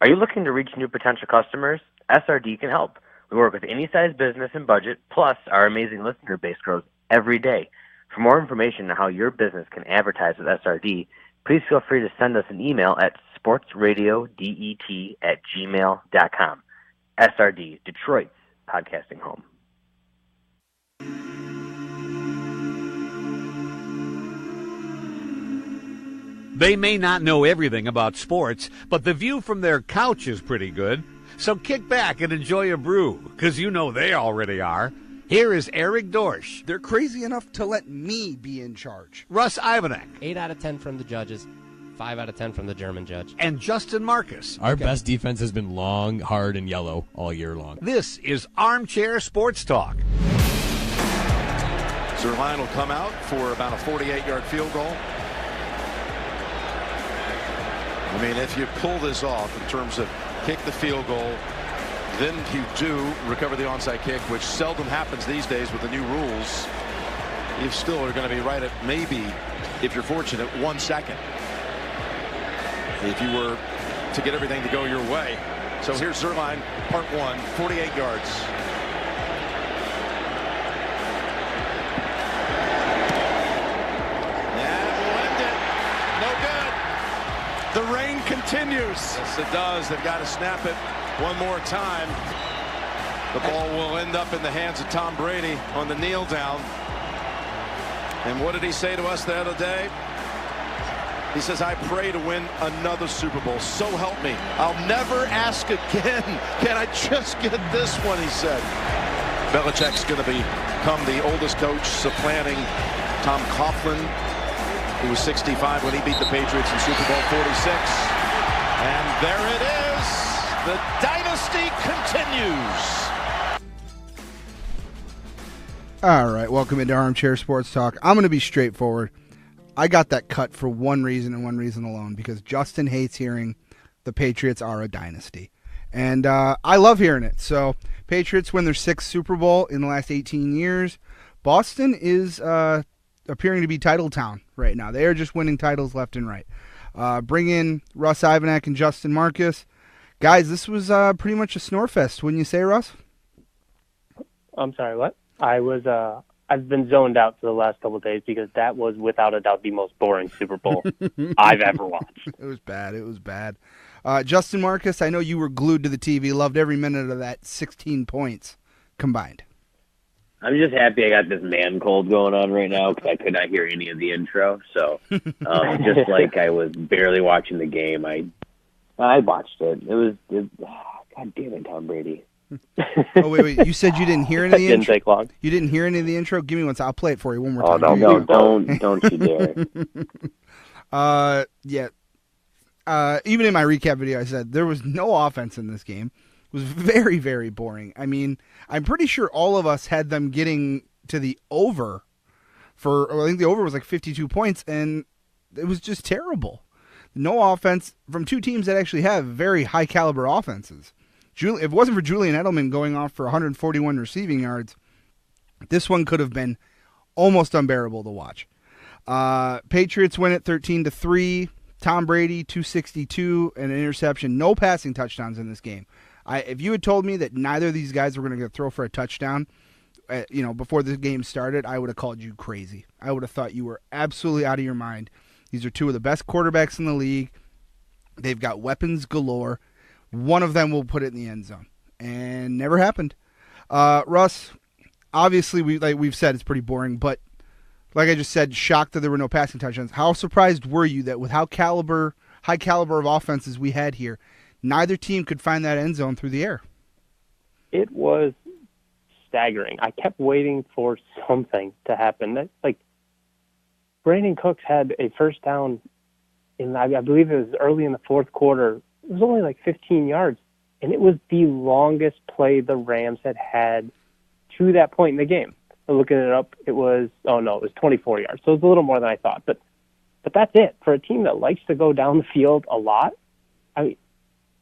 Are you looking to reach new potential customers? SRD can help. We work with any size business and budget, plus our amazing listener base grows every day. For more information on how your business can advertise with SRD, please feel free to send us an email at sportsradiodet@gmail.com. SRD, Detroit's podcasting home. They may not know everything about sports, but the view from their couch is pretty good. So kick back and enjoy a brew, because you know they already are. Here is Eric Dorsch. They're crazy enough to let me be in charge. Russ Ivanek. 8 out of 10 from the judges. 5 out of 10 from the German judge. And Justin Marcus. Our best defense has been long, hard, and yellow all year long. This is Armchair Sports Talk. Zerline will come out for about a 48-yard field goal. I mean, if you pull this off in terms of kick the field goal, then you do recover the onside kick, which seldom happens these days with the new rules. You still are going to be right at maybe, if you're fortunate, 1 second. If you were to get everything to go your way. So here's Zerline, part 1, 48 yards. The rain continues. Yes, it does. They've got to snap it one more time. The ball will end up in the hands of Tom Brady on the kneel down. And what did he say to us the other day? He says, I pray to win another Super Bowl. So help me. I'll never ask again. Can I just get this one, he said. Belichick's going to become the oldest coach, supplanting Tom Coughlin, who was 65 when he beat the Patriots in Super Bowl 46. And there it is. The dynasty continues. All right, welcome into Armchair Sports Talk. I'm going to be straightforward. I got that cut for one reason and one reason alone, because Justin hates hearing the Patriots are a dynasty. And I love hearing it. So Patriots win their 6th Super Bowl in the last 18 years. Boston is appearing to be title town right now. They are just winning titles left and right. Bring in Russ Ivanek and Justin Marcus. Guys, this was pretty much a snore fest, wouldn't you say, Russ? I'm sorry, what? I've been zoned out for the last couple of days because that was without a doubt the most boring Super Bowl I've ever watched. It was bad. It was bad. Justin Marcus, I know you were glued to the TV, loved every minute of that 16 points combined. I'm just happy I got this man cold going on right now because I could not hear any of the intro. So just like I was barely watching the game, I watched it. God damn it, Tom Brady. Oh, wait. You said you didn't hear any of the intro? Didn't take long. You didn't hear any of the intro? Give me one. I'll play it for you one more time. Oh, no, don't you dare. Yeah. Even in my recap video, I said there was no offense in this game. It was very, very boring. I mean, I'm pretty sure all of us had them getting to the over I think the over was like 52 points, and it was just terrible. No offense from two teams that actually have very high caliber offenses. If it wasn't for Julian Edelman going off for 141 receiving yards, this one could have been almost unbearable to watch. Patriots win it 13-3. Tom Brady, 262, and an interception. No passing touchdowns in this game. If you had told me that neither of these guys were going to throw for a touchdown, before the game started, I would have called you crazy. I would have thought you were absolutely out of your mind. These are two of the best quarterbacks in the league. They've got weapons galore. One of them will put it in the end zone, and never happened. Russ, obviously we've said it's pretty boring, but like I just said, shocked that there were no passing touchdowns. How surprised were you that with high caliber of offenses we had here, neither team could find that end zone through the air? It was staggering. I kept waiting for something to happen. Brandon Cooks had a first down I believe it was early in the fourth quarter. It was only like 15 yards, and it was the longest play the Rams had to that point in the game. Looking it up, it was 24 yards. So it was a little more than I thought. But that's it. For a team that likes to go down the field a lot,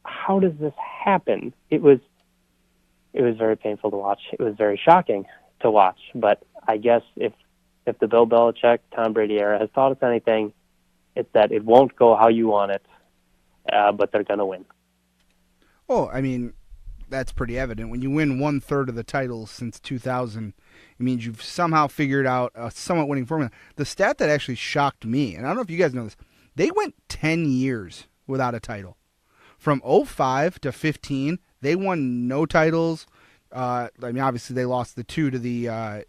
how does this happen? It was very painful to watch. It was very shocking to watch. But I guess if the Bill Belichick, Tom Brady era has taught us anything, it's that it won't go how you want it, but they're going to win. Oh, I mean, that's pretty evident. When you win 1/3 of the titles since 2000, it means you've somehow figured out a somewhat winning formula. The stat that actually shocked me, and I don't know if you guys know this, they went 10 years without a title. From 05 to 15, they won no titles. I mean, obviously they lost the 2 to the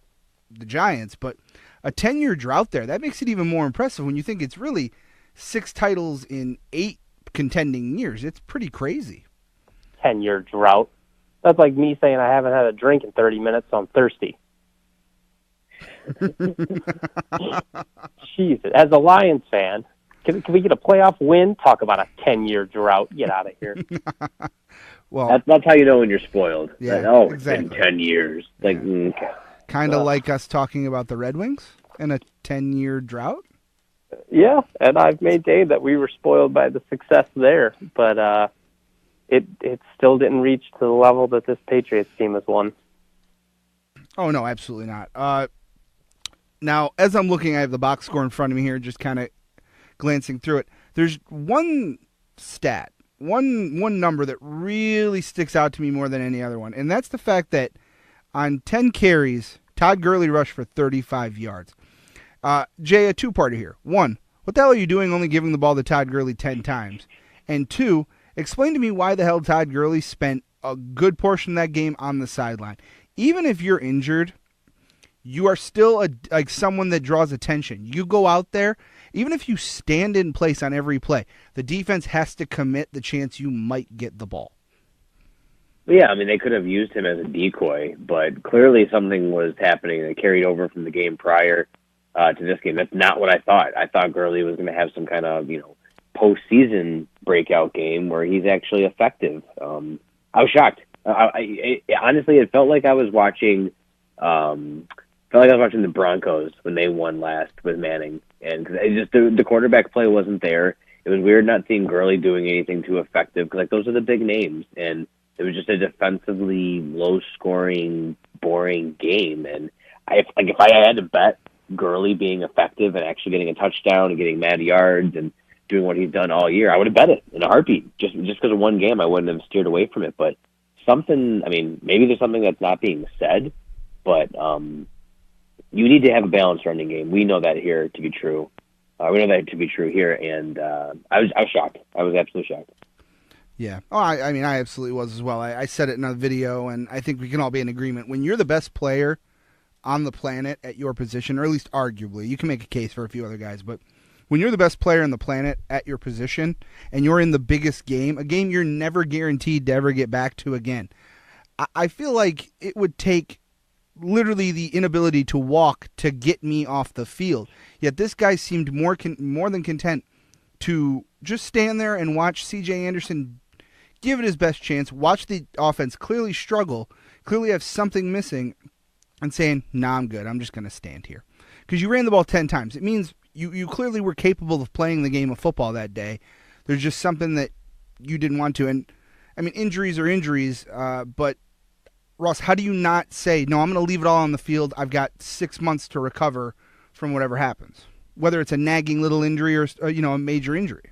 Giants, but a 10-year drought there, that makes it even more impressive when you think it's really 6 titles in 8 contending years. It's pretty crazy. 10-year drought. That's like me saying I haven't had a drink in 30 minutes, so I'm thirsty. Jesus. As a Lions fan, can we get a playoff win? Talk about a 10-year drought. Get out of here. Well, that's how you know when you're spoiled. Yeah, like, exactly. It's been 10 years. Like, okay. Kind of like us talking about the Red Wings and a 10-year drought. Yeah, and I've maintained that we were spoiled by the success there, but it still didn't reach to the level that this Patriots team has won. Oh, no, absolutely not. Now, as I'm looking, I have the box score in front of me here, just kind of glancing through it. There's one stat, one number that really sticks out to me more than any other one, and that's the fact that on 10 carries, Todd Gurley rushed for 35 yards. Jay, a two-parter here. 1, what the hell are you doing only giving the ball to Todd Gurley 10 times? And 2, explain to me why the hell Todd Gurley spent a good portion of that game on the sideline. Even if you're injured, you are still like someone that draws attention. You go out there, even if you stand in place on every play, the defense has to commit the chance you might get the ball. Yeah, I mean, they could have used him as a decoy, but clearly something was happening that carried over from the game prior to this game. That's not what I thought. I thought Gurley was going to have some kind of, postseason breakout game where he's actually effective. I was shocked. Honestly, it felt like I was watching the Broncos when they won last with Manning, and the quarterback play wasn't there. It was weird not seeing Gurley doing anything too effective because those are the big names, and it was just a defensively low-scoring, boring game. And if I had to bet Gurley being effective and actually getting a touchdown and getting mad yards and doing what he's done all year, I would have bet it in a heartbeat. Just because of one game, I wouldn't have steered away from it. But maybe there's something that's not being said, but you need to have a balanced running game. We know that here to be true. We know that to be true here, and I was shocked. I was absolutely shocked. Yeah. Oh, I absolutely was as well. I said it in a video, and I think we can all be in agreement. When you're the best player on the planet at your position, or at least arguably, you can make a case for a few other guys, but when you're the best player on the planet at your position, and you're in the biggest game, a game you're never guaranteed to ever get back to again, I feel like it would take literally the inability to walk to get me off the field. Yet this guy seemed more than content to just stand there and watch C.J. Anderson give it his best chance, watch the offense clearly struggle, clearly have something missing, and saying, nah, I'm good. I'm just going to stand here. Because you ran the ball 10 times. It means you clearly were capable of playing the game of football that day. There's just something that you didn't want to. And, I mean, injuries are injuries, but, Ross, how do you not say, no, I'm going to leave it all on the field. I've got 6 months to recover from whatever happens, whether it's a nagging little injury or, a major injury.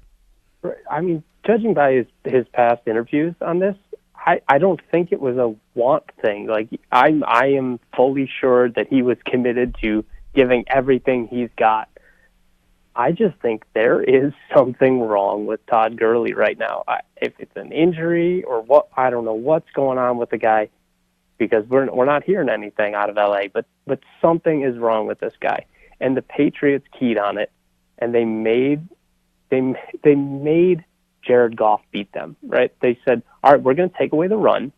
I mean, judging by his past interviews on this, I don't think it was a want thing. Like, I am fully sure that he was committed to giving everything he's got. I just think there is something wrong with Todd Gurley right now. If it's an injury or what, I don't know what's going on with the guy, because we're not hearing anything out of LA, but something is wrong with this guy. And the Patriots keyed on it, and they made Jared Goff beat them, right? They said, all right, we're going to take away the run.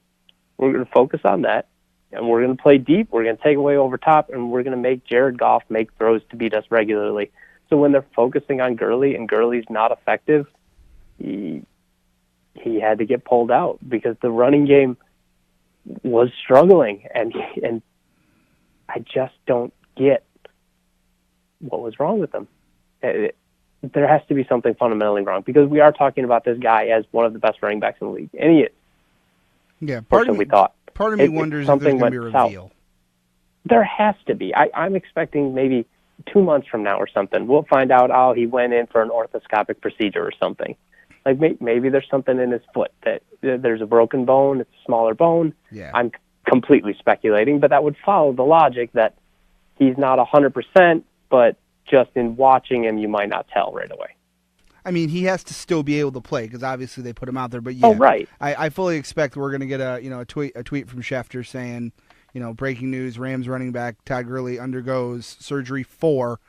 We're going to focus on that, and we're going to play deep. We're going to take away over top, and we're going to make Jared Goff make throws to beat us regularly. So when they're focusing on Gurley and Gurley's not effective, he had to get pulled out because the running game was struggling, and I just don't get what was wrong with them. There has to be something fundamentally wrong because we are talking about this guy as one of the best running backs in the league, and he is. Yeah, part of me wonders if there's going to be a reveal. South. There has to be. I'm expecting maybe 2 months from now or something. We'll find out, he went in for an orthoscopic procedure or something. Like maybe there's something in his foot that there's a broken bone. It's a smaller bone. Yeah. I'm completely speculating, but that would follow the logic that he's not 100%, but just in watching him, you might not tell right away. I mean, he has to still be able to play because obviously they put him out there. But yeah, Oh, right. I fully expect we're going to get a tweet from Schefter saying, breaking news: Rams running back Todd Gurley undergoes surgery for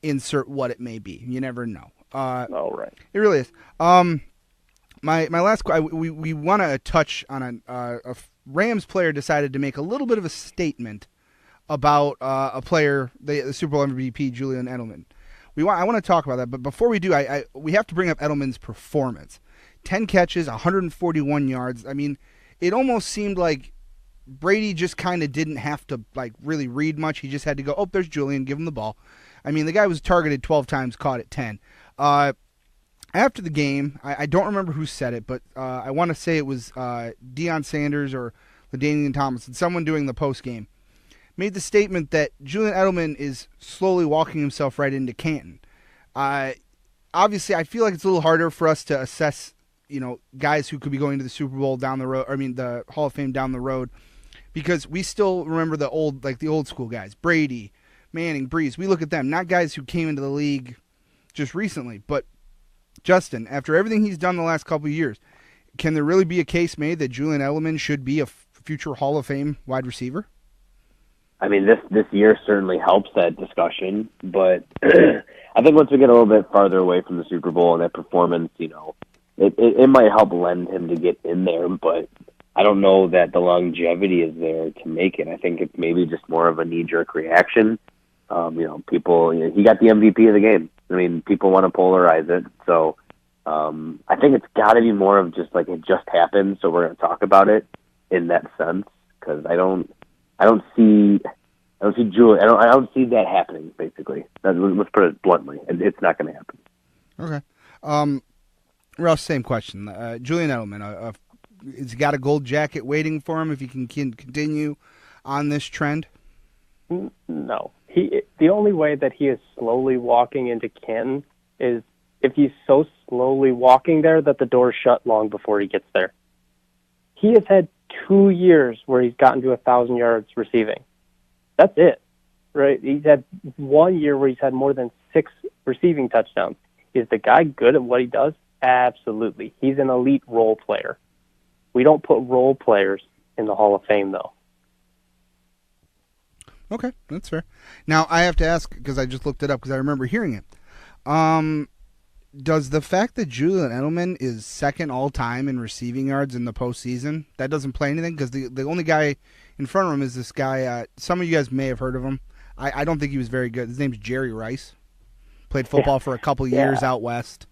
insert what it may be. You never know. Right. It really is. My last we want to touch on a Rams player decided to make a little bit of a statement about a player, the Super Bowl MVP Julian Edelman. I want to talk about that, but before we do, we have to bring up Edelman's performance. 10 catches, 141 yards. I mean, it almost seemed like Brady just kind of didn't have to really read much. He just had to go, oh, there's Julian, give him the ball. I mean, the guy was targeted 12 times, caught it 10. After the game, I don't remember who said it, but I want to say it was Deion Sanders or LaDainian Tomlinson, someone doing the post game, made the statement that Julian Edelman is slowly walking himself right into Canton. Obviously, I feel like it's a little harder for us to assess, guys who could be going to the Super Bowl down the road, the Hall of Fame down the road, because we still remember the old school guys, Brady, Manning, Breeze. We look at them, not guys who came into the league just recently. But Justin, after everything he's done the last couple of years, can there really be a case made that Julian Edelman should be a future Hall of Fame wide receiver? I mean, this year certainly helps that discussion, but I think once we get a little bit farther away from the Super Bowl and that performance, it might help lend him to get in there, but I don't know that the longevity is there to make it. I think it's maybe just more of a knee-jerk reaction. People, he got the MVP of the game. I mean, people want to polarize it, so I think it's got to be more of just like it just happened, so we're going to talk about it in that sense, because I don't see Julian. I don't see that happening. Basically, let's put it bluntly, it's not going to happen. Okay. Ross, same question. Julian Edelman, has he got a gold jacket waiting for him if he can continue on this trend? No. The only way that he is slowly walking into Canton is if he's so slowly walking there that the door's shut long before he gets there. He has had 2 years where he's gotten to 1,000 yards receiving. That's it, right? He's had 1 year where he's had more than 6 receiving touchdowns. Is the guy good at what he does? Absolutely. He's an elite role player. We don't put role players in the Hall of Fame, though. Okay, that's fair. Now, I have to ask, because I just looked it up, because I remember hearing it. Does the fact that Julian Edelman is second all-time in receiving yards in the postseason, that doesn't play anything? Because the only guy in front of him is this guy, some of you guys may have heard of him. I don't think he was very good. His name's Jerry Rice. Played football for a couple years out west.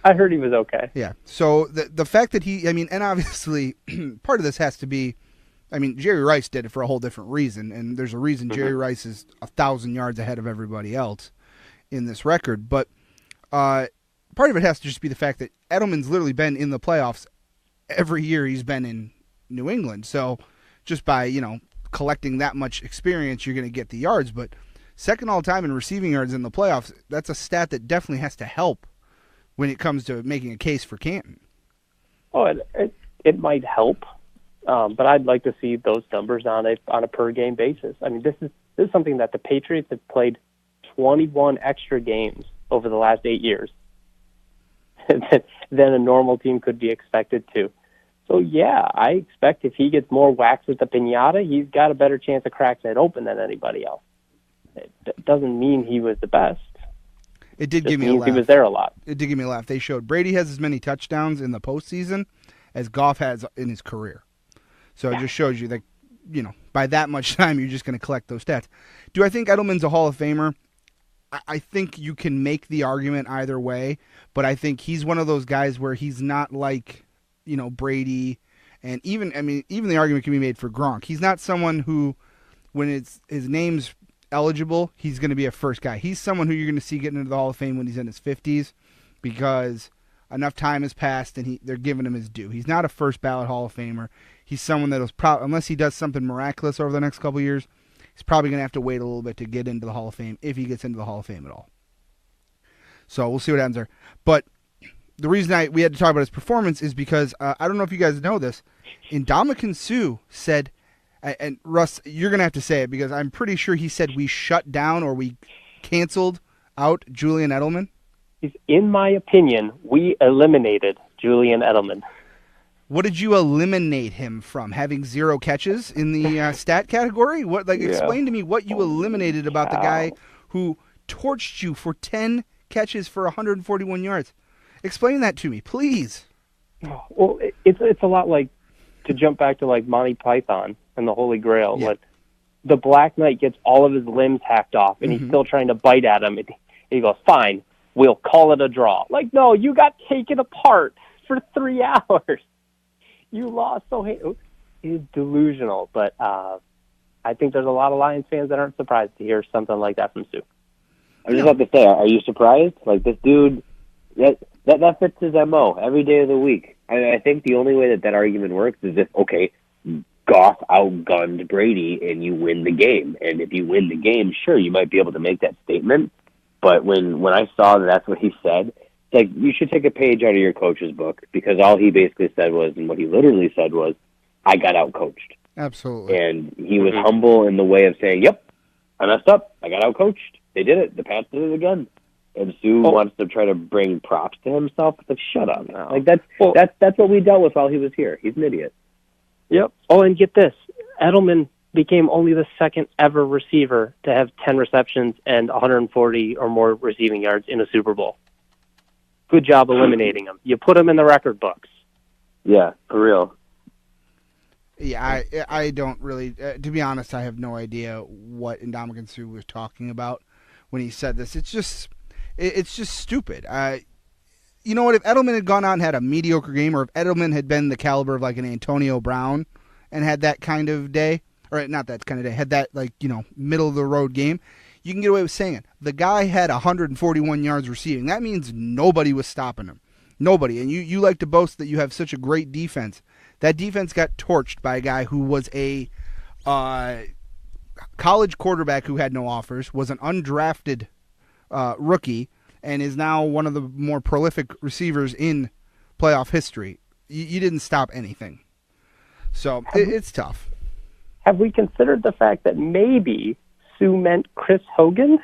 I heard he was okay. Yeah. So the fact that and obviously part of this has to be, Jerry Rice did it for a whole different reason, and there's a reason Jerry Rice is 1,000 yards ahead of everybody else in this record. But part of it has to just be the fact that Edelman's literally been in the playoffs every year he's been in New England. So just by, collecting that much experience, you're going to get the yards. But second all-time in receiving yards in the playoffs, that's a stat that definitely has to help when it comes to making a case for Canton. Oh, it might help, but I'd like to see those numbers on a per-game basis. I mean, this is something that the Patriots have played 21 extra games over the last 8 years than a normal team could be expected to. So, yeah, I expect if he gets more whacks with the piñata, he's got a better chance of cracking it open than anybody else. It doesn't mean he was the best. It did give me a laugh. He was there a lot. It did give me a laugh. They showed Brady has as many touchdowns in the postseason as Goff has in his career. So it just shows you that, by that much time, you're just going to collect those stats. Do I think Edelman's a Hall of Famer? I think you can make the argument either way, but I think he's one of those guys where he's not like, Brady, and even the argument can be made for Gronk. He's not someone who, when his name's eligible, he's going to be a first guy. He's someone who you're going to see getting into the Hall of Fame when he's in his 50s because enough time has passed and they're giving him his due. He's not a first ballot Hall of Famer. He's someone that'll probably, unless he does something miraculous over the next couple of years, he's probably going to have to wait a little bit to get into the Hall of Fame if he gets into the Hall of Fame at all. So we'll see what happens there. But the reason we had to talk about his performance is because I don't know if you guys know this. Ndamukong Suh said, and Russ, you're going to have to say it because I'm pretty sure he said we shut down or we canceled out Julian Edelman. In my opinion, we eliminated Julian Edelman. What did you eliminate him from? Having 0 catches in the stat category? What? Explain to me what you eliminated about the guy who torched you for 10 catches for 141 yards. Explain that to me, please. Well, it's a lot like, to jump back to like Monty Python and the Holy Grail. Yeah. Like the Black Knight gets all of his limbs hacked off, and he's still trying to bite at him. And he goes, "Fine, we'll call it a draw." Like, no, you got taken apart for 3 hours. You lost. So it's delusional. But I think there's a lot of Lions fans that aren't surprised to hear something like that from Suh. I was just about to say, are you surprised? Like, this dude, that fits his MO every day of the week. I think the only way that argument works is if, okay, Goff outgunned Brady and you win the game. And if you win the game, sure, you might be able to make that statement. But when I saw that that's what he said, it's like, you should take a page out of your coach's book, because all he basically said was, and what he literally said was, I got outcoached. Absolutely. And he was humble in the way of saying, yep, I messed up. I got outcoached. They did it. The Pats did it again. And Suh wants to try to bring props to himself. It's like, shut up. No. Like, that's what we dealt with while he was here. He's an idiot. Yep. Oh, and get this. Edelman became only the second ever receiver to have 10 receptions and 140 or more receiving yards in a Super Bowl. Good job eliminating him. You put him in the record books. Yeah, for real. Yeah, I don't really, to be honest, I have no idea what Ndamukong Suh was talking about when he said this. It's just stupid. You know what? If Edelman had gone out and had a mediocre game, or if Edelman had been the caliber of like an Antonio Brown and had that kind of day, or not that kind of day, had that middle of the road game, you can get away with saying it. The guy had 141 yards receiving. That means nobody was stopping him. Nobody. And you like to boast that you have such a great defense. That defense got torched by a guy who was a college quarterback who had no offers, was an undrafted rookie, and is now one of the more prolific receivers in playoff history. You didn't stop anything. So it's tough. Have we considered the fact that maybe Suh meant Chris Hogan?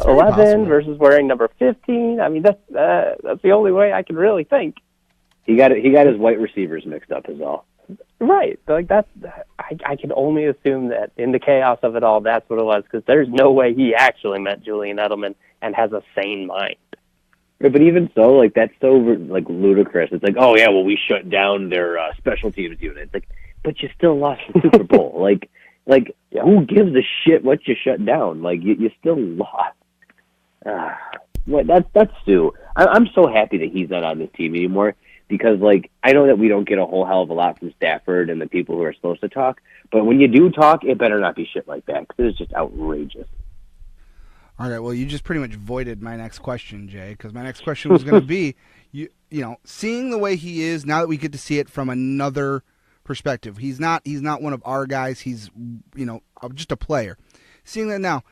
11 possible. Versus wearing number 15. I mean, that's the only way I can really think. He got his white receivers mixed up is all. Right. Like I can only assume that in the chaos of it all, that's what it was, because there's no way he actually met Julian Edelman and has a sane mind. Yeah, but even so, like, that's so like ludicrous. It's like, oh yeah, well, we shut down their special teams unit. It's like, but you still lost the Super Bowl. Like who gives a shit what you shut down? Like you still lost. That's Suh. I'm so happy that he's not on this team anymore, because, like, I know that we don't get a whole hell of a lot from Stafford and the people who are supposed to talk, but when you do talk, it better not be shit like that, because it's just outrageous. All right, well, you just pretty much voided my next question, Jay, because my next question was going to be, you know, seeing the way he is, now that we get to see it from another perspective. He's not one of our guys. He's, just a player. Seeing that now,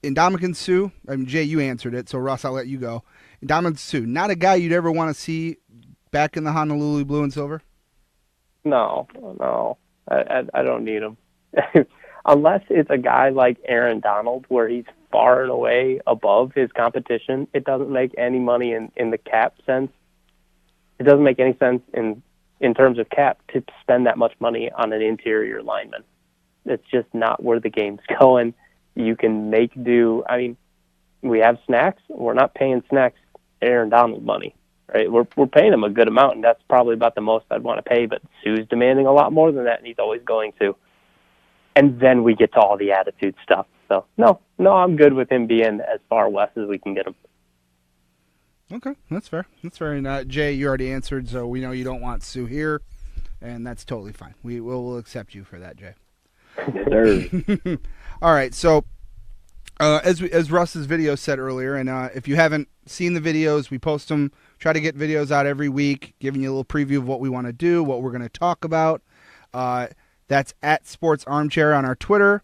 Ndamukong Suh, Jay, you answered it, so Russ, I'll let you go. Ndamukong Suh, not a guy you'd ever want to see back in the Honolulu blue and silver? No. I don't need him. Unless it's a guy like Aaron Donald, where he's far and away above his competition. It doesn't make any money in the cap sense. It doesn't make any sense in terms of cap to spend that much money on an interior lineman. It's just not where the game's going. You can make do. I mean, we have Snacks. We're not paying Snacks Aaron Donald money, right? We're paying him a good amount, and that's probably about the most I'd want to pay. But Suh's demanding a lot more than that, and he's always going to. And then we get to all the attitude stuff. So no, I'm good with him being as far west as we can get him. Okay, that's fair. And Jay, you already answered, so we know you don't want Suh here, and that's totally fine. We'll accept you for that, Jay. Yes, sir. All right, so as Russ's video said earlier, and if you haven't seen the videos, we post them. Try to get videos out every week, giving you a little preview of what we want to do, what we're going to talk about. That's at Sports Armchair on our Twitter,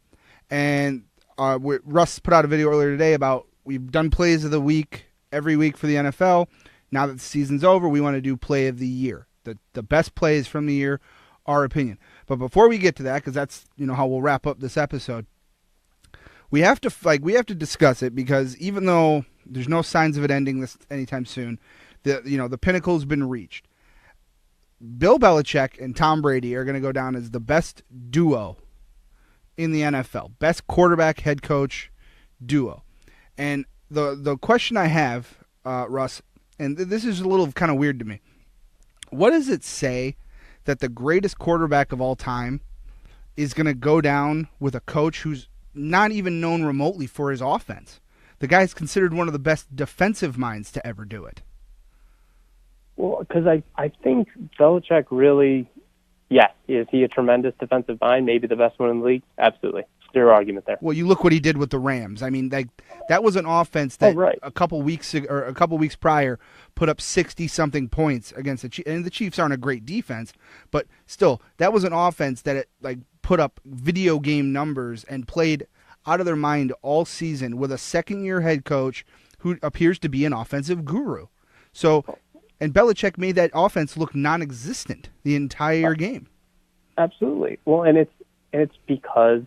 and Russ put out a video earlier today about we've done plays of the week every week for the NFL. now that the season's over, we want to do play of the year. The best plays from the year, our opinion. But before we get to that, because that's how we'll wrap up this episode, we have to discuss it, because even though there's no signs of it ending this anytime soon, the pinnacle's been reached. Bill Belichick and Tom Brady are going to go down as the best duo in the NFL, best quarterback head coach duo. And the question I have, Russ, and this is a little kind of weird to me. What does it say that the greatest quarterback of all time is going to go down with a coach who's not even known remotely for his offense? The guy's considered one of the best defensive minds to ever do it. Well, because I think Belichick really, yes, is he a tremendous defensive mind? Maybe the best one in the league? Absolutely. Zero argument there. Well, you look what he did with the Rams. I mean, that was an offense that a couple weeks prior put up 60-something points against the Chiefs. And the Chiefs aren't a great defense, but still, that was an offense that put up video game numbers and played out of their mind all season with a second-year head coach who appears to be an offensive guru. So, and Belichick made that offense look non-existent the entire game. Absolutely. Well, and it's because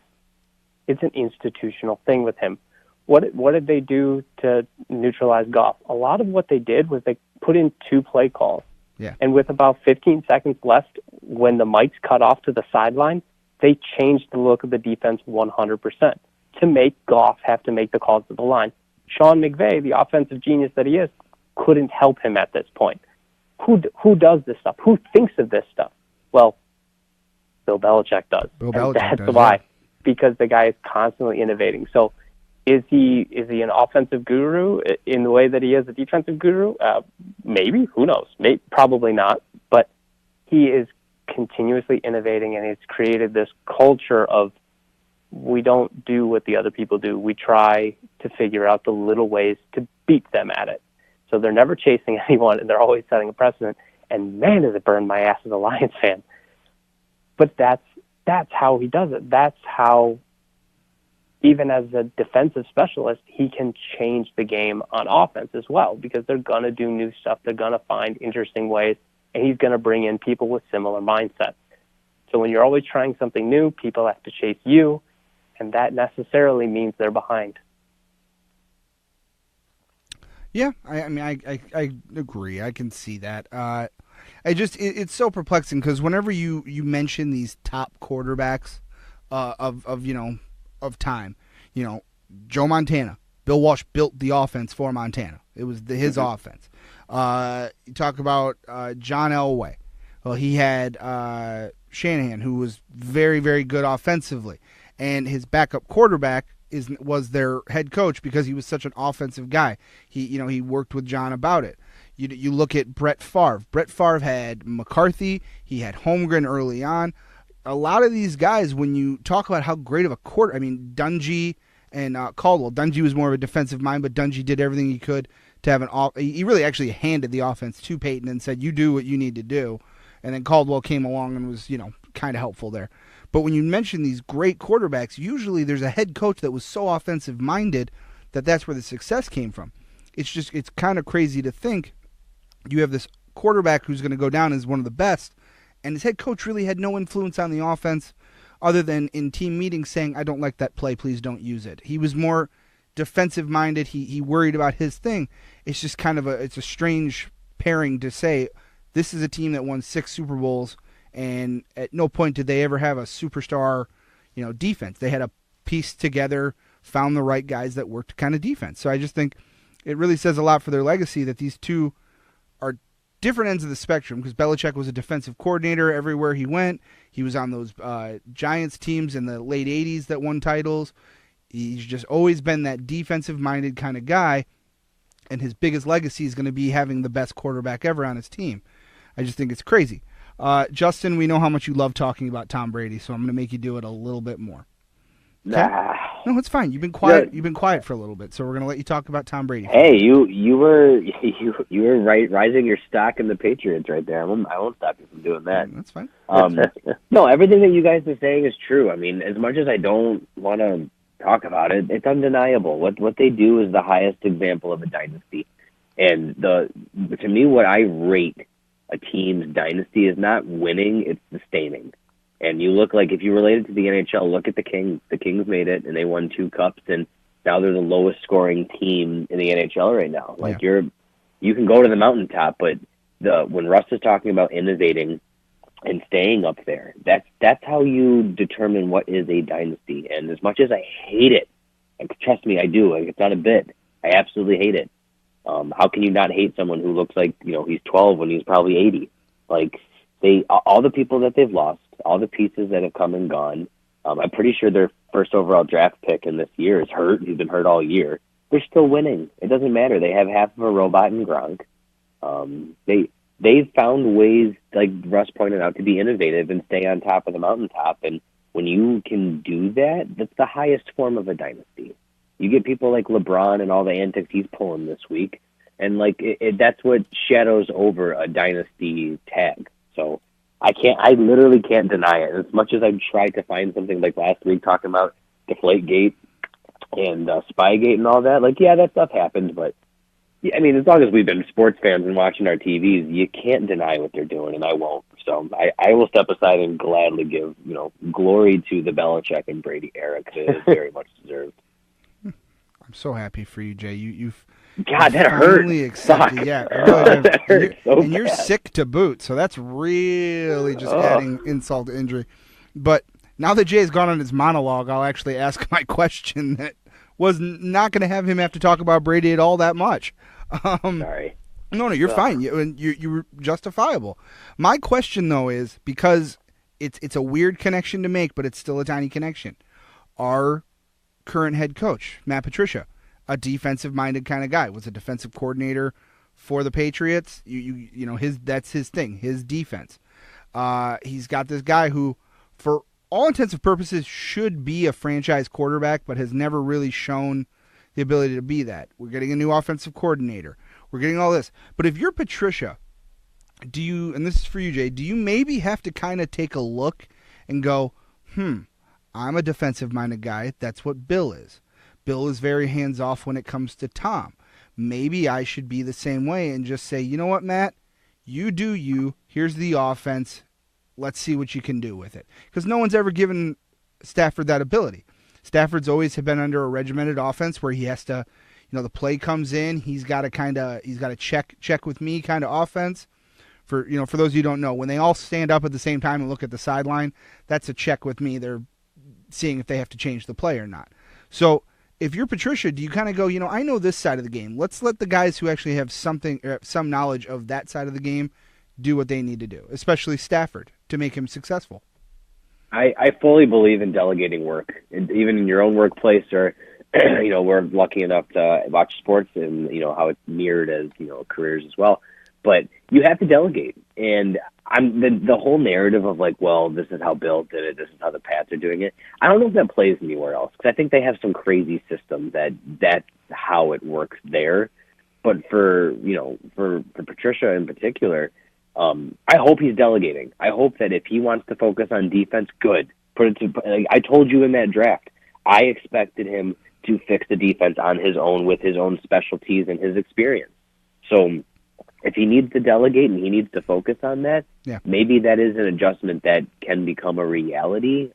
it's an institutional thing with him. What did they do to neutralize Goff? A lot of what they did was they put in 2 play calls. Yeah. And with about 15 seconds left, when the mics cut off to the sideline, they changed the look of the defense 100% to make Goff have to make the calls to the line. Sean McVay, the offensive genius that he is, couldn't help him at this point. Who does this stuff? Who thinks of this stuff? Well, Bill Belichick does. That's why. Yeah. Because the guy is constantly innovating. So is he an offensive guru in the way that he is a defensive guru? Maybe. Who knows? Probably not. But he is continuously innovating, and he's created this culture of we don't do what the other people do. We try to figure out the little ways to beat them at it. So they're never chasing anyone, and they're always setting a precedent. And man, does it burn my ass as a Lions fan. But that's how he does it. That's how, even as a defensive specialist, he can change the game on offense as well, because they're going to do new stuff. They're going to find interesting ways, and he's going to bring in people with similar mindsets. So when you're always trying something new, people have to chase you, and that necessarily means they're behind. Yeah, I mean, I agree. I can see that. It's so perplexing, because whenever you mention these top quarterbacks of time, Joe Montana, Bill Walsh built the offense for Montana. It was his offense. You talk about John Elway. Well, he had Shanahan, who was very, very good offensively, and his backup quarterback was their head coach because he was such an offensive guy. He worked with John about it. You look at Brett Favre. Brett Favre had McCarthy. He had Holmgren early on. A lot of these guys, when you talk about how great of a Dungy and Caldwell. Dungy was more of a defensive mind, but Dungy did everything he could to have he really actually handed the offense to Peyton and said, you do what you need to do. And then Caldwell came along and was, kind of helpful there. But when you mention these great quarterbacks, usually there's a head coach that was so offensive-minded that's where the success came from. It's kind of crazy to think you have this quarterback who's going to go down as one of the best, and his head coach really had no influence on the offense other than in team meetings saying, I don't like that play, please don't use it. He was more defensive-minded. He worried about his thing. It's just kind of it's a strange pairing to say this is a team that won 6 Super Bowls, and at no point did they ever have a superstar, defense. They had a piece together, found the right guys that worked kind of defense. So I just think it really says a lot for their legacy that these two are different ends of the spectrum, because Belichick was a defensive coordinator everywhere he went. He was on those Giants teams in the late 80s that won titles. He's just always been that defensive-minded kind of guy, and his biggest legacy is going to be having the best quarterback ever on his team. I just think it's crazy. Justin, we know how much you love talking about Tom Brady, so I'm going to make you do it a little bit more. Okay? Nah. No, it's fine. You've been quiet. You've been quiet for a little bit, so we're going to let you talk about Tom Brady. Hey, you were right, rising your stock in the Patriots right there. I won't stop you from doing that. That's fine. No, everything that you guys are saying is true. I mean, as much as I don't want to talk about it, it's undeniable. What they do is the highest example of a dynasty. And to me, what I rate a team's dynasty is not winning, it's sustaining. And you look like, if you relate it to the NHL, look at the Kings. The Kings made it, and they won 2 cups, and now they're the lowest scoring team in the NHL right now. Like, you can go to the mountaintop, but when Russ is talking about innovating and staying up there, that's how you determine what is a dynasty. And as much as I hate it, like, trust me, I do. Like, it's not a bit. I absolutely hate it. How can you not hate someone who looks like, he's 12 when he's probably 80? Like, all the people that they've lost, all the pieces that have come and gone. I'm pretty sure their first overall draft pick in this year is hurt. He's been hurt all year. They're still winning. It doesn't matter. They have half of a robot in Gronk. They've found ways, like Russ pointed out, to be innovative and stay on top of the mountaintop. And when you can do that, that's the highest form of a dynasty. You get people like LeBron and all the antics he's pulling this week, and that's what shadows over a dynasty tag. So I literally can't deny it. As much as I've tried to find something like last week talking about Deflategate and Spygate and all that, that stuff happened, but I mean, as long as we've been sports fans and watching our TVs, you can't deny what they're doing, and I won't. So I will step aside and gladly give, glory to the Belichick and Brady era, because it is very much deserved. I'm so happy for you, Jay. You've God, that hurt. Accepted, Fuck. yeah. That hurt so and you're sick to boot, so that's really just adding insult to injury. But now that Jay's gone on his monologue, I'll actually ask my question that was not going to have him have to talk about Brady at all that much. Sorry. No, you're fine. You're justifiable. My question, though, is, because it's a weird connection to make, but it's still a tiny connection. Our current head coach, Matt Patricia, a defensive-minded kind of guy, was a defensive coordinator for the Patriots. That's his thing, his defense. He's got this guy who, for all intents and purposes, should be a franchise quarterback, but has never really shown the ability to be that. We're getting a new offensive coordinator. We're getting all this. But if you're Patricia, and this is for you, Jay, do you maybe have to kind of take a look and go, I'm a defensive-minded guy. That's what Bill is. Bill is very hands-off when it comes to Tom. Maybe I should be the same way and just say, you know what, Matt? You do you. Here's the offense. Let's see what you can do with it. Because no one's ever given Stafford that ability. Stafford's always been under a regimented offense where he has to, the play comes in, he's got to check with me kind of offense. For those of you who don't know, when they all stand up at the same time and look at the sideline, that's a check with me. They're seeing if they have to change the play or not. So if you're Patricia, do you kind of go, I know this side of the game. Let's let the guys who actually have some knowledge of that side of the game do what they need to do, especially Stafford, to make him successful? I fully believe in delegating work, even in your own workplace, or we're lucky enough to watch sports and how it's mirrored as careers as well. But you have to delegate, and the whole narrative of this is how Bill did it, this is how the Pats are doing it. I don't know if that plays anywhere else, because I think they have some crazy system that's how it works there. But for Patricia in particular, I hope he's delegating. I hope that if he wants to focus on defense, good. I told you in that draft, I expected him to fix the defense on his own with his own specialties and his experience. So if he needs to delegate and he needs to focus on that, maybe that is an adjustment that can become a reality.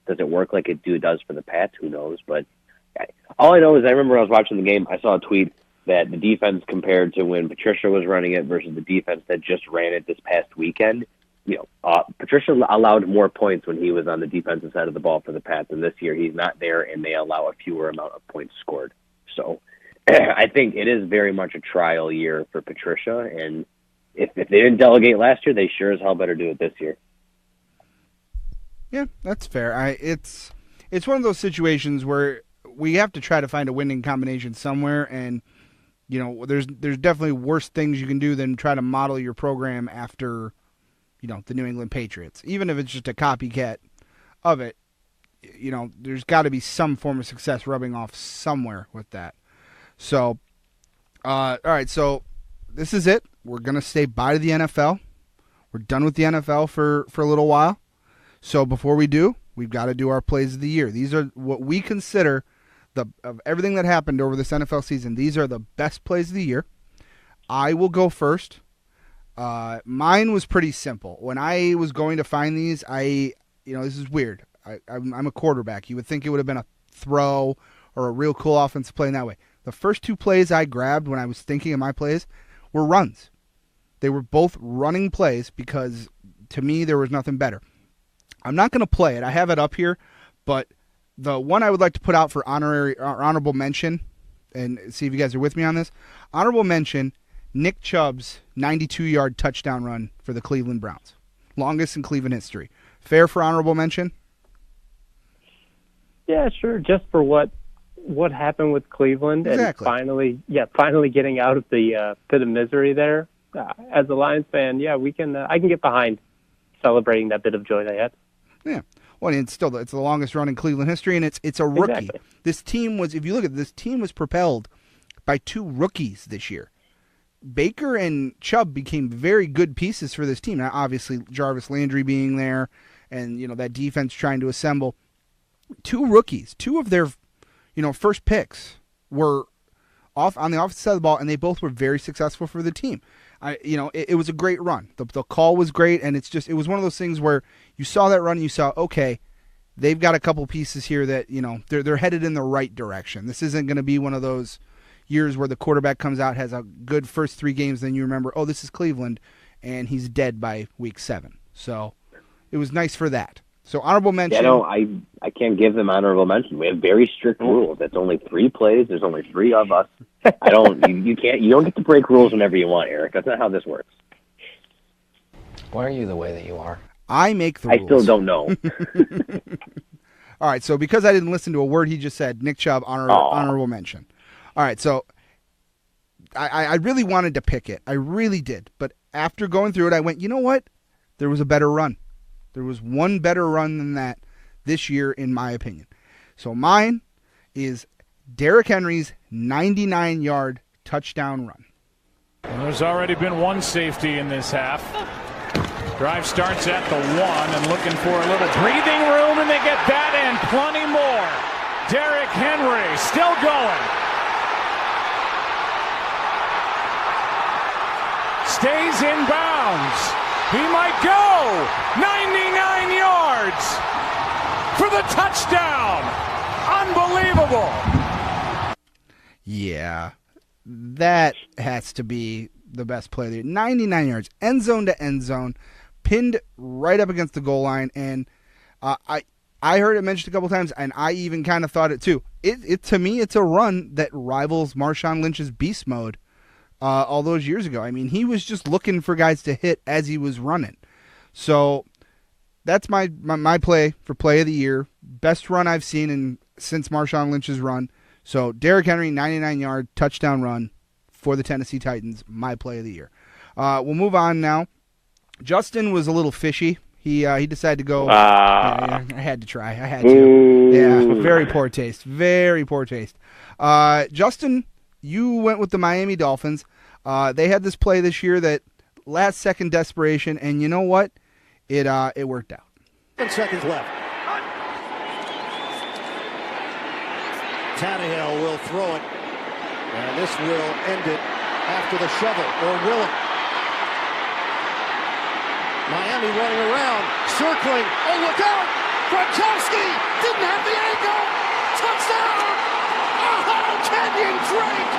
Does it work like it does for the Pats? Who knows? But all I know is I remember when I was watching the game, I saw a tweet that the defense compared to when Patricia was running it versus the defense that just ran it this past weekend, Patricia allowed more points when he was on the defensive side of the ball for the Pats, and this year he's not there, and they allow a fewer amount of points scored. So I think it is very much a trial year for Patricia, and if they didn't delegate last year, they sure as hell better do it this year. Yeah, that's fair. It's one of those situations where we have to try to find a winning combination somewhere, and there's definitely worse things you can do than try to model your program after, the New England Patriots. Even if it's just a copycat of it, there's got to be some form of success rubbing off somewhere with that. So, all right, so this is it. We're going to say bye to the NFL. We're done with the NFL for a little while. So before we do, we've got to do our plays of the year. These are what we consider of everything that happened over this NFL season. These are the best plays of the year. I will go first. Mine was pretty simple. When I was going to find these, this is weird. I'm a quarterback. You would think it would have been a throw or a real cool offensive play in that way. The first two plays I grabbed when I was thinking of my plays were runs. They were both running plays because, to me, there was nothing better. I'm not going to play it. I have it up here, but the one I would like to put out for honorable mention, and see if you guys are with me on this, honorable mention, Nick Chubb's 92-yard touchdown run for the Cleveland Browns. Longest in Cleveland history. Fair for honorable mention? Yeah, sure. Just for what happened with Cleveland Exactly. and finally getting out of the pit of misery there. As a Lions fan, I can get behind celebrating that bit of joy they had. Yeah. Well, it's the longest run in Cleveland history, and it's a rookie. Exactly. This team was, if you look at it, this team was propelled by two rookies this year. Baker and Chubb became very good pieces for this team. Now, obviously, Jarvis Landry being there and, that defense trying to assemble. Two rookies, two of their, first picks were off on the offensive side of the ball, and they both were very successful for the team. It was a great run. The call was great, and it was one of those things where you saw that run and you saw, okay, they've got a couple pieces here that, they're headed in the right direction. This isn't going to be one of those years where the quarterback comes out, has a good first 3 games, then you remember, oh, this is Cleveland, and he's dead by week 7. So it was nice for that. So honorable mention. I can't give them honorable mention. We have very strict rules. It's only 3 plays. There's only 3 of us. You don't get to break rules whenever you want, Eric. That's not how this works. Why are you the way that you are? I make the rules. I still don't know. All right, so because I didn't listen to a word he just said, Nick Chubb, honorable mention. All right, so I really wanted to pick it. I really did. But after going through it, I went, you know what? There was a better run. There was one better run than that this year, in my opinion. So mine is Derrick Henry's 99-yard touchdown run. There's already been one safety in this half. Drive starts at the 1 and looking for a little breathing room, and they get that and plenty more. Derrick Henry still going. Stays in bounds. He might go 99 yards for the touchdown. Unbelievable. Yeah, that has to be the best play there. 99 yards, end zone to end zone, pinned right up against the goal line. And I heard it mentioned a couple times, and I even kind of thought it too. To me, it's a run that rivals Marshawn Lynch's beast mode. All those years ago. I mean, he was just looking for guys to hit as he was running. So that's my play for play of the year. Best run I've seen since Marshawn Lynch's run. So Derrick Henry, 99-yard touchdown run for the Tennessee Titans, my play of the year. We'll move on now. Justin was a little fishy. He decided to go. I had to try. I had to. Yeah, very poor taste. Very poor taste. Justin, you went with the Miami Dolphins. They had this play this year that last-second desperation, and you know what? It worked out. 10 seconds left. Tannehill will throw it, and this will end it after the shovel, or will it? Miami running around, circling. Oh, look out! Gronkowski didn't have the angle. Touchdown! Oh, Kenyon Drake!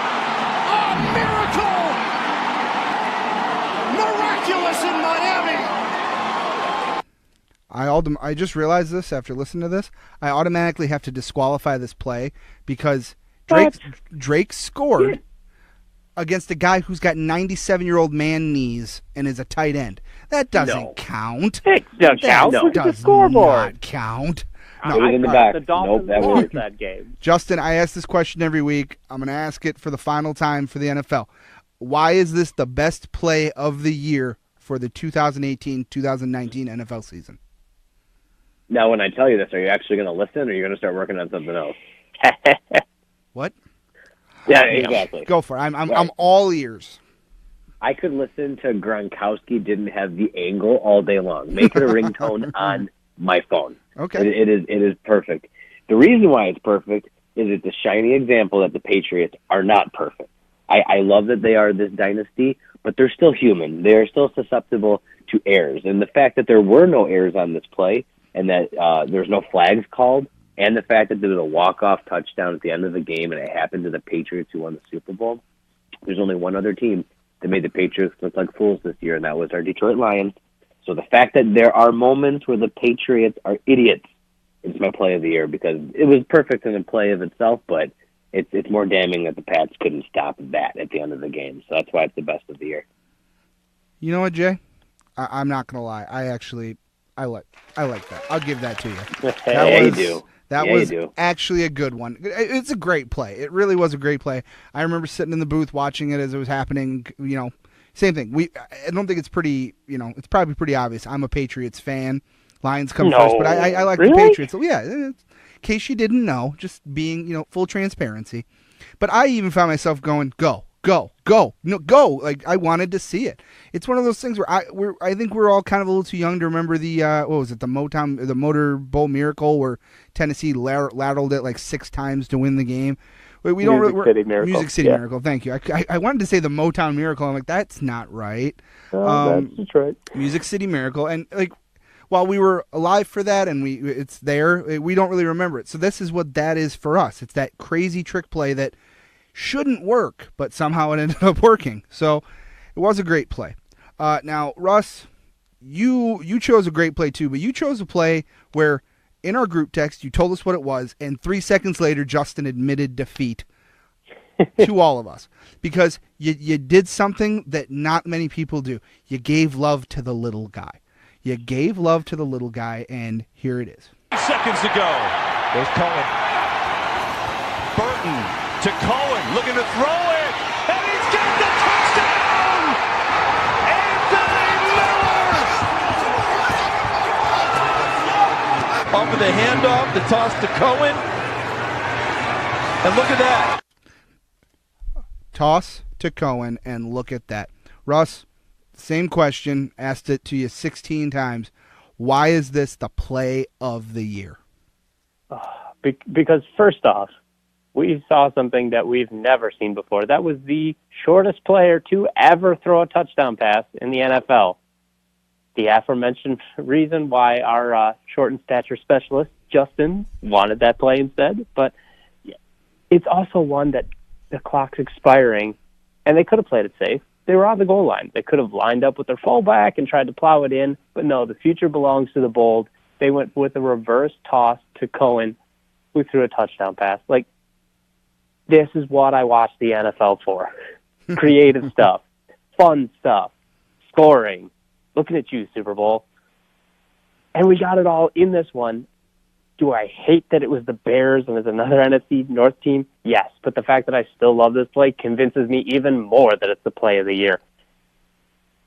A miracle! Miraculous in Miami! I just realized this after listening to this. I automatically have to disqualify this play because Drake scored against a guy who's got 97-year-old man knees and is a tight end. That doesn't count. It doesn't count. Look at the scoreboard. Not count. No, in the back. The Dolphins lost that game. Justin, I ask this question every week. I'm going to ask it for the final time for the NFL. Why is this the best play of the year for the 2018-2019 NFL season? Now, when I tell you this, are you actually going to listen, or are you going to start working on something else? What? Yeah, exactly. Go for it. I'm all ears. I could listen to Gronkowski didn't have the angle all day long. Make it a ringtone on my phone. Okay. It is perfect. The reason why it's perfect is it's a shiny example that the Patriots are not perfect. I love that they are this dynasty, but they're still human. They are still susceptible to errors. And the fact that there were no errors on this play and that there's no flags called, and the fact that there was a walk-off touchdown at the end of the game and it happened to the Patriots who won the Super Bowl, there's only one other team that made the Patriots look like fools this year, and that was our Detroit Lions. So the fact that there are moments where the Patriots are idiots is my play of the year, because it was perfect in a play of itself, but it's more damning that the Pats couldn't stop that at the end of the game. So that's why it's the best of the year. You know what, Jay? I'm not going to lie. I like that. I'll give that to you. That was actually a good one. It's a great play. It really was a great play. I remember sitting in the booth watching it as it was happening. Same thing. I don't think it's pretty. It's probably pretty obvious. I'm a Patriots fan. Lions come first, but I like the Patriots. So yeah, in case you didn't know, just being full transparency. But I even found myself going, go. Like, I wanted to see it. It's one of those things where I think we're all kind of a little too young to remember the the Motor Bowl Miracle, where Tennessee lateraled it like 6 times to win the game. Music City Miracle. Thank you. I wanted to say the Motown Miracle. I'm like, that's not right. That's Detroit. Music City Miracle, and while we were alive for that and it's there, we don't really remember it. So this is what that is for us. It's that crazy trick play that shouldn't work, but somehow it ended up working. So it was a great play. Now, Russ, you chose a great play too, but you chose a play where in our group text you told us what it was, and 3 seconds later Justin admitted defeat to all of us because you did something that not many people do. You gave love to the little guy. You gave love to the little guy, and here it is. Seconds to go. There's Cohen. Burton to Cohen, looking to throw it, and he's got the touchdown! Anthony Miller! Off of the handoff, the toss to Cohen, and look at that. Toss to Cohen, and look at that. Russ, same question, asked it to you 16 times. Why is this the play of the year? Because first off, we saw something that we've never seen before. That was the shortest player to ever throw a touchdown pass in the NFL. The aforementioned reason why our short in stature specialist, Justin, wanted that play instead. But it's also one that the clock's expiring, and they could have played it safe. They were on the goal line. They could have lined up with their fullback and tried to plow it in. But no, the future belongs to the bold. They went with a reverse toss to Cohen, who threw a touchdown pass. Like, this is what I watch the NFL for. Creative stuff, fun stuff, scoring. Looking at you, Super Bowl. And we got it all in this one. Do I hate that it was the Bears and there's another NFC North team? Yes, but the fact that I still love this play convinces me even more that it's the play of the year.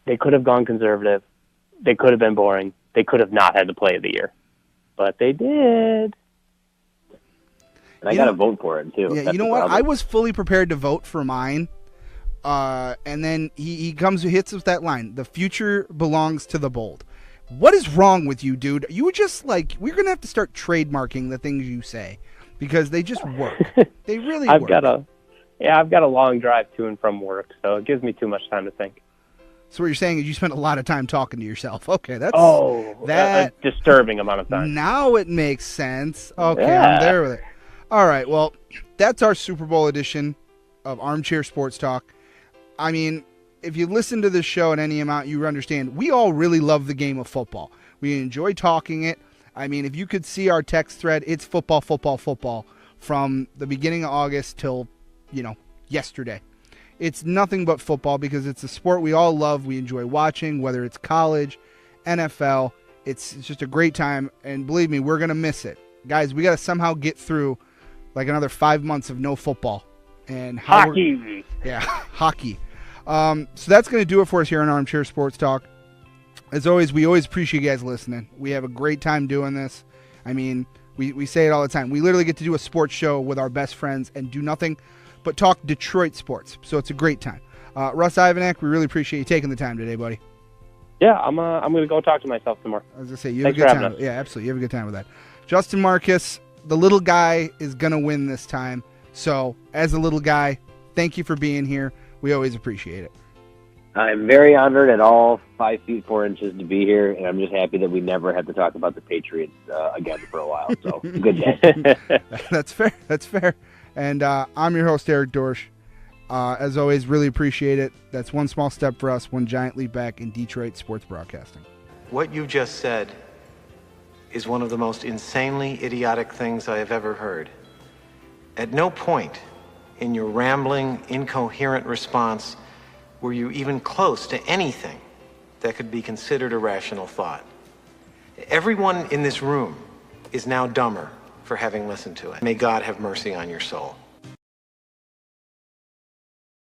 They could have gone conservative. They could have been boring. They could have not had the play of the year. But they did. And I got to vote for it, too. Yeah, That's you know what? I was fully prepared to vote for mine. And then he hits us with that line. The future belongs to the bold. What is wrong with you, dude? You were just like, we're going to have to start trademarking the things you say because they just work. They really work. I've got a long drive to and from work, so it gives me too much time to think. So what you're saying is you spent a lot of time talking to yourself. Okay, that's a disturbing amount of time. Now it makes sense. Okay, Yeah. I'm there with it. All right, well, that's our Super Bowl edition of Armchair Sports Talk. I mean, if you listen to this show at any amount, you understand we all really love the game of football. We enjoy talking it. I mean, if you could see our text thread, it's football, football, football from the beginning of August till, yesterday. It's nothing but football because it's a sport we all love. We enjoy watching, whether it's college, NFL. It's just a great time, and believe me, we're going to miss it. Guys, we got to somehow get through like another 5 months of no football. And hockey. Hockey. So that's going to do it for us here on Armchair Sports Talk. As always, we always appreciate you guys listening. We have a great time doing this. I mean, we say it all the time. We literally get to do a sports show with our best friends and do nothing but talk Detroit sports. So it's a great time. Russ Ivanek, we really appreciate you taking the time today, buddy. Yeah, I'm going to go talk to myself some more. I was going to say, you have a good time. Yeah, absolutely. You have a good time with that. Justin Marcus, the little guy is going to win this time. So, as a little guy, thank you for being here. We always appreciate it. I'm very honored at all 5 feet 4 inches to be here, and I'm just happy that we never had to talk about the Patriots again for a while. So good day. That's fair. That's fair. And I'm your host, Eric Dorsch. As always, really appreciate it. That's one small step for us, one giant leap back in Detroit sports broadcasting. What you just said is one of the most insanely idiotic things I have ever heard. At no point in your rambling, incoherent response were you even close to anything that could be considered a rational thought. Everyone in this room is now dumber for having listened to it. May God have mercy on your soul.